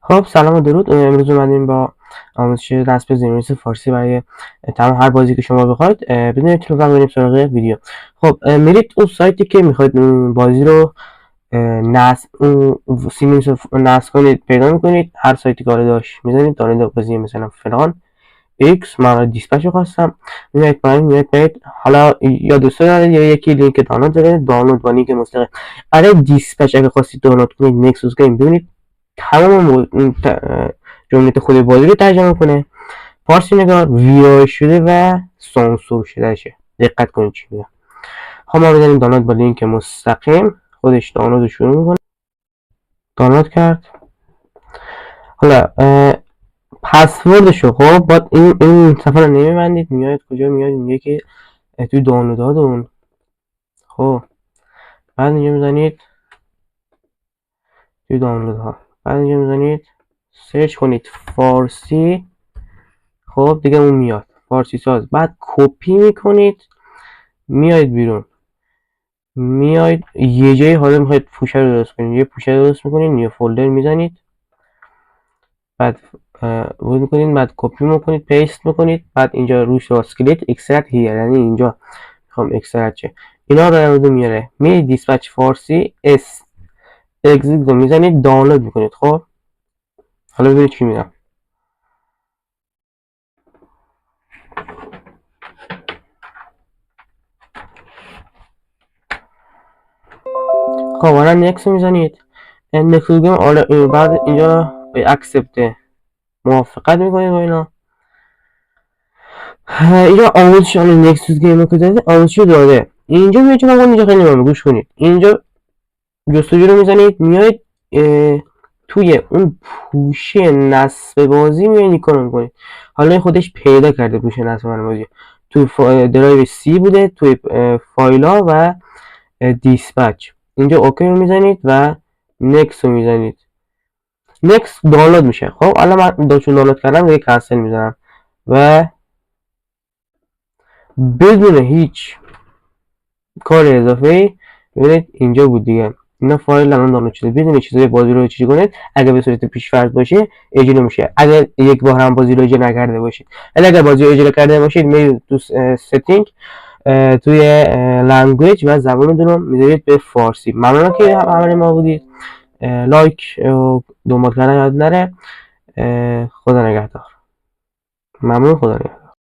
خب سلام و درود. امروز اومدیم با آموزش دست به زیرنویس فارسی برای تمام هر بازی که شما بخواید. بدونید لطفا بریم سراغ ویدیو. خب میرید اون سایتی که میخواید اون بازی رو نصب سیمینس نصب کنید پیدا میکنید. هر سایتی که داشت میزنید دانلود بازی مثلا فلان ایکس. من دیسپچ رو خواستم میاد پایین میاد حالا یا دوست دارید یا یکی لینک دانلود داره دانلود با لینک مستقیم برای دیسپچ اگه خواستید دانلود کنید نکسوس گیم ببینید تمام جملات خود بازی رو ترجمه کنه فارسی نگار ویرای شده و سانسور شده شه. دقت کنید چی میگم. خب ما می‌ذاریم دانلود با لینک مستقیم خودش دانلود رو شروع میکنه. دانلود کرد. حالا پسوردشو خب باید این صفحه رو نمیبندید میاد کجا میاد میگه که توی دانلوداتون خب بعد اینجا میزنید توی دانلودها بعد اینجا میزنید سرچ کنید فارسی. خب دیگه اون میاد فارسی ساز. بعد کپی میکنید میاید بیرون میاید یه جایی حالا میخواید پوشه رو درست کنید یه پوشه درست میکنید نیو فولدر میزنید بعد وارد میکنید بعد کپی میکنید پیست میکنید بعد اینجا روش اسکلت اکسترکت هیر یعنی اینجا میخوام اکسترکت چه اینا رو میاره می دیسپچ فارسی اس اگزیت رو میزنید دانلود میکنید. خب حالا ببینید چی میگم. خب حالا نکس رو میزنید نکس رو بعد اینجا به اکسپت موافقت میکنید با اینا. اینجا آموزش نکسوس گیم که داده آموزش داده. اینجا میاد چون اینجا خیلی مهمه گوش کنید. اینجا جستجو رو میزنید میاید توی اون پوشه نصب بازی میاید نیکار میکنید. حالا خودش پیدا کرده پوشه نصب بازی توی درایو سی بوده توی فایلا و دیسپچ. اینجا اوکی رو میزنید و نکس رو میزنید. نکس دانلود میشه. خب الان من چون دانلود کردم دیگه کنسل میزنم و بدون هیچ کار اضافه ببینید اینجا بود دیگه. اینا فایل الان دانلود شده. بدون چیزای بازی رو چیزی کنید اگه به صورت پیش فرض باشه اجرا میشه. اگر یک بار هم بازی رو اجرا نکرده باشید اگر بازی رو اجرا کرده باشید میرید تو ستینگ توی لنگویج و زبانتون رو میذارید به فارسی. ممنون که همراه ما بودید. لایک و دنبال کردن یاد نره. خدا نگهدار. ممنون. خدا نگهدار.